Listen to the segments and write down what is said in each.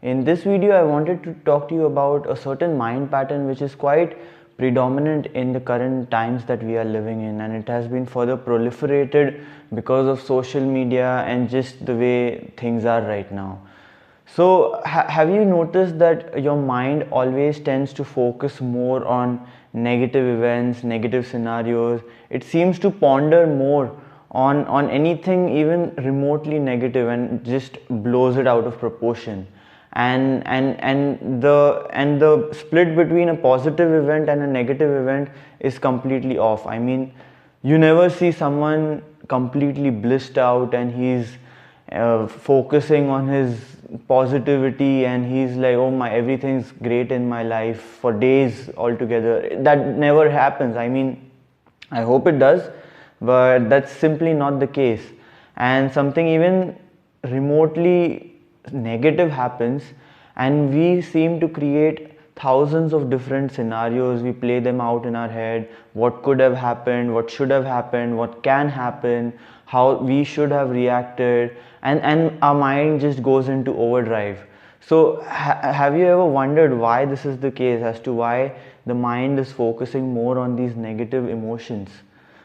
In this video, I wanted to talk to you about a certain mind pattern which is quite predominant in the current times that we are living in, and it has been further proliferated because of social media and just the way things are right now. So, have you noticed that your mind always tends to focus more on negative events, negative scenarios? It seems to ponder more on anything even remotely negative and just blows it out of proportion. And the split between a positive event and a negative event is completely off. I mean, you never see someone completely blissed out and he's focusing on his positivity and he's like, oh my, everything's great in my life for days altogether. That never happens. I mean, I hope it does, but that's simply not the case. And something even remotely negative happens and we seem to create thousands of different scenarios. We play them out in our head: what could have happened, what should have happened, what can happen, how we should have reacted, and our mind just goes into overdrive. So have you ever wondered why this is the case, as to why the mind is focusing more on these negative emotions?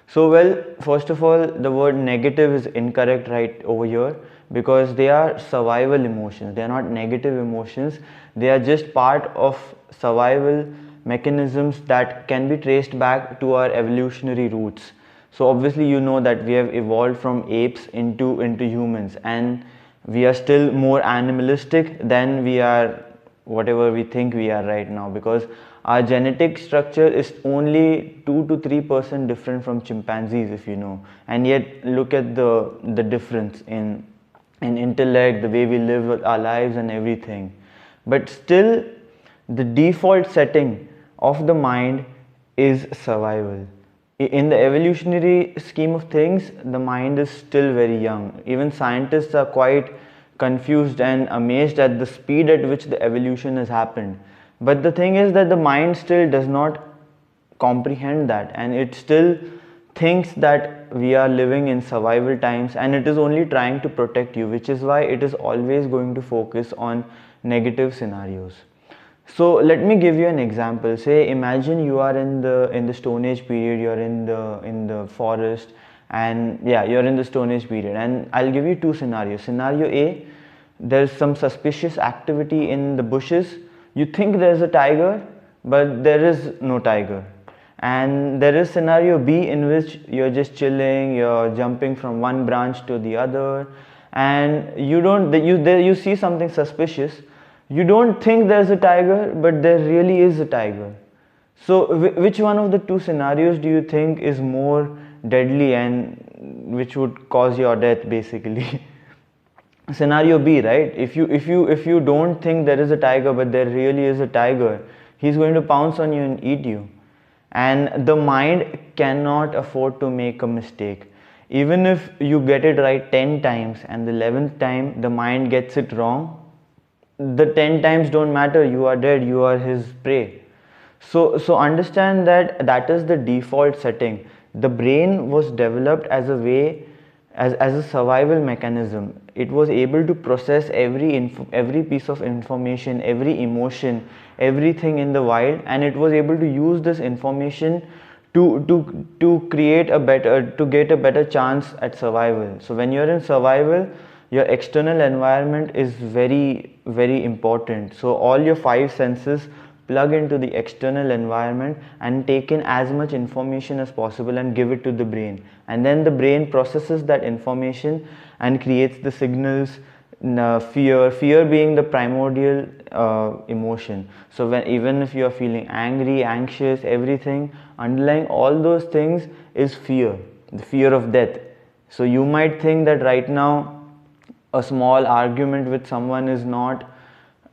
So, well, first of all, the word negative is incorrect right over here, because they are survival emotions. They are not negative emotions. They are just part of survival mechanisms that can be traced back to our evolutionary roots. So obviously you know that we have evolved from apes into humans, and we are still more animalistic than we are whatever we think we are right now, because our genetic structure is only 2 to 3% different from chimpanzees, if you know. And yet look at the difference in intellect, the way we live our lives and everything. But still, the default setting of the mind is survival. In the evolutionary scheme of things, the mind is still very young. Even scientists are quite confused and amazed at the speed at which the evolution has happened. But the thing is that the mind still does not comprehend that, and it still thinks that we are living in survival times, and it is only trying to protect you, which is why it is always going to focus on negative scenarios. So let me give you an example. Say, imagine you are in the Stone Age period. You're in the forest, and yeah, you're in the Stone Age period. And I'll give you two scenarios. Scenario A: there's some suspicious activity in the bushes. You think there's a tiger, but there is no tiger. And there is scenario B, in which you're just chilling, you're jumping from one branch to the other, and you see something suspicious. You don't think there's a tiger, but there really is a tiger. So which one of the two scenarios do you think is more deadly and which would cause your death, basically? Scenario B, right? If you don't think there is a tiger, but there really is a tiger, he's going to pounce on you and eat you. And the mind cannot afford to make a mistake. Even if you get it right 10 times and the 11th time the mind gets it wrong, the 10 times don't matter. You are dead. You are his prey. So understand that that is the default setting. The brain was developed as a way, as a survival mechanism. It was able to process every piece of information, every emotion, everything in the wild, and it was able to use this information to create a better, to get a better chance at survival. So when you're in survival, your external environment is very, very important. So all your five senses plug into the external environment and take in as much information as possible and give it to the brain, and then the brain processes that information and creates the signals. Fear being the primordial emotion. So even if you are feeling angry, anxious, everything underlying all those things is fear, the fear of death. So you might think that right now a small argument with someone is not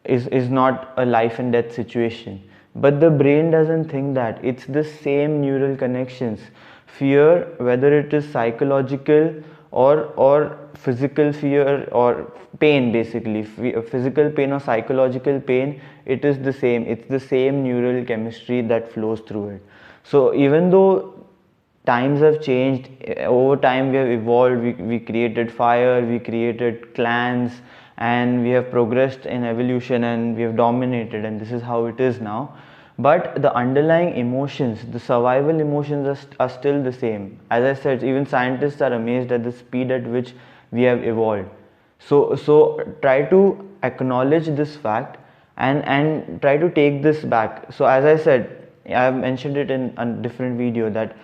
a life and death situation, but the brain doesn't think that. It's the same neural connections. Fear, whether it is psychological or physical fear or pain, basically physical pain or psychological pain, it is the same. It's the same neural chemistry that flows through it. So even though times have changed, over time we have evolved, we created fire, we created clans, and we have progressed in evolution and we have dominated, and this is how it is now. But the underlying emotions, the survival emotions are still the same. As I said, even scientists are amazed at the speed at which we have evolved. So try to acknowledge this fact, and try to take this back. So as I said, I have mentioned it in a different video, that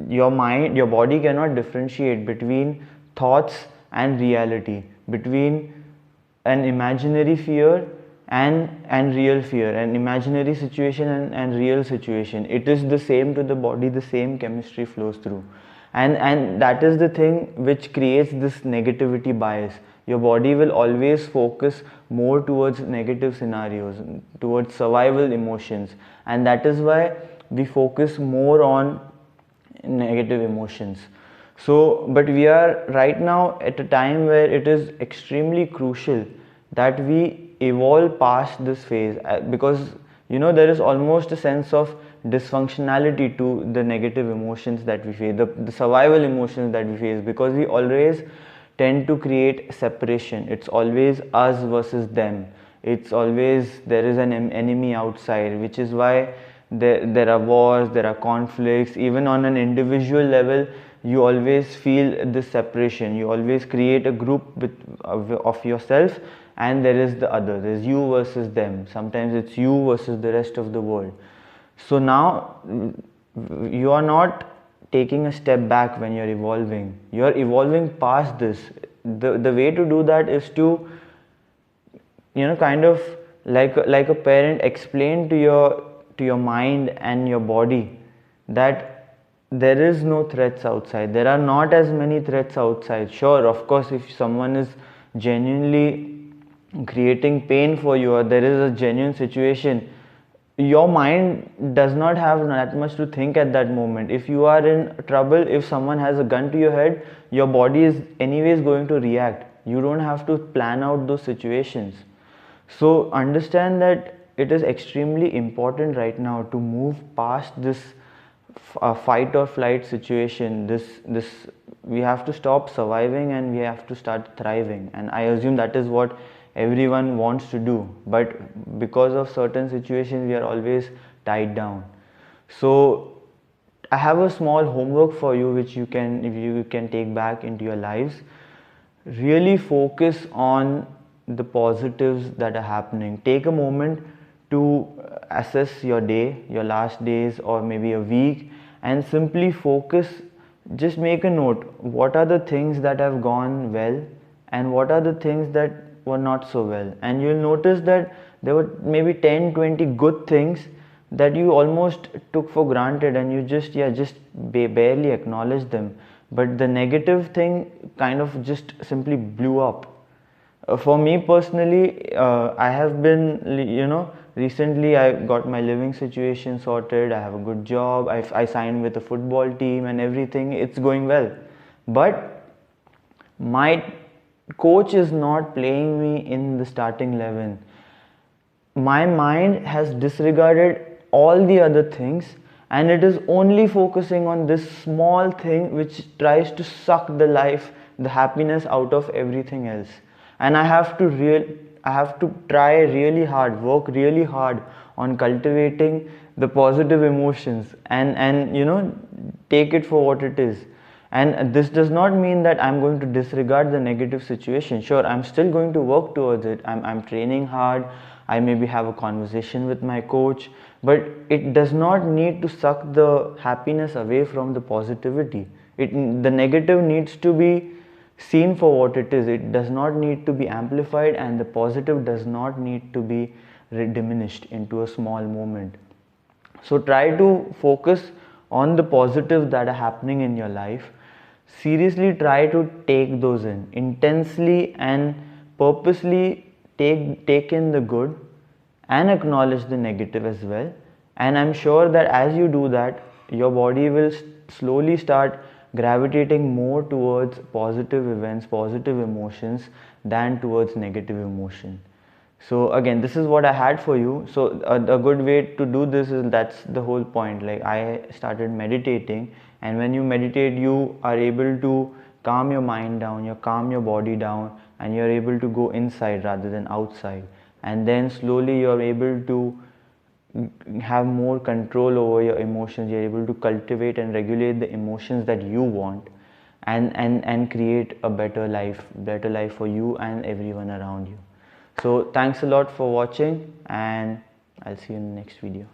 your body cannot differentiate between thoughts and reality, between an imaginary fear and real fear, an imaginary situation and real situation. It is the same to the body, the same chemistry flows through, and that is the thing which creates this negativity bias. Your body will always focus more towards negative scenarios, towards survival emotions, and that is why we focus more on negative emotions. So, but we are right now at a time where it is extremely crucial that we evolve past this phase, because there is almost a sense of dysfunctionality to the negative emotions that we face, the survival emotions that we face, because we always tend to create separation. It's always us versus them. It's always there is an enemy outside, which is why there are wars, there are conflicts. Even on an individual level, you always feel this separation. You always create a group of yourself, and there is the other. There's you versus them. Sometimes it's you versus the rest of the world. So now you are not taking a step back when you're evolving. You're evolving past this. The way to do that is to kind of like a parent, explain to your mind and your body that there is no threats outside. There are not as many threats outside. Sure, of course, if someone is genuinely creating pain for you, or there is a genuine situation, your mind does not have that much to think at that moment. If you are in trouble, if someone has a gun to your head, your body is anyways going to react. You don't have to plan out those situations. So understand that it is extremely important right now to move past this fight or flight situation. This we have to stop surviving and we have to start thriving, and I assume that is what everyone wants to do, but because of certain situations we are always tied down. So I have a small homework for you which you can take back into your lives. Really focus on the positives that are happening. Take a moment to assess your day, your last days, or maybe a week, and simply focus. Just make a note, what are the things that have gone well and what are the things that were not so well, and you'll notice that there were maybe 10-20 good things that you almost took for granted, and you just barely acknowledged them, but the negative thing kind of just simply blew up. For me personally, I have been, recently I got my living situation sorted. I have a good job. I signed with a football team and everything. It's going well. But my coach is not playing me in the starting 11. My mind has disregarded all the other things, and it is only focusing on this small thing which tries to suck the happiness out of everything else. And I have to try really hard, work really hard on cultivating the positive emotions, and take it for what it is. And this does not mean that I'm going to disregard the negative situation. Sure, I'm still going to work towards it. I'm training hard. I maybe have a conversation with my coach, but it does not need to suck the happiness away from the positivity. The negative needs to be seen for what it is. It does not need to be amplified, and the positive does not need to be diminished into a small moment. So try to focus on the positives that are happening in your life. Seriously try to take those in intensely, and purposely take in the good and acknowledge the negative as well. And I'm sure that as you do that, your body will slowly start gravitating more towards positive events, positive emotions, than towards negative emotion. So again, this is what I had for you. So a good way to do this is, that's the whole point. Like, I started meditating, and when you meditate, you are able to calm your mind down, you calm your body down, and you're able to go inside rather than outside. And then slowly you're able to have more control over your emotions. You're able to cultivate and regulate the emotions that you want, and create a better life for you and everyone around you. So thanks a lot for watching, and I'll see you in the next video.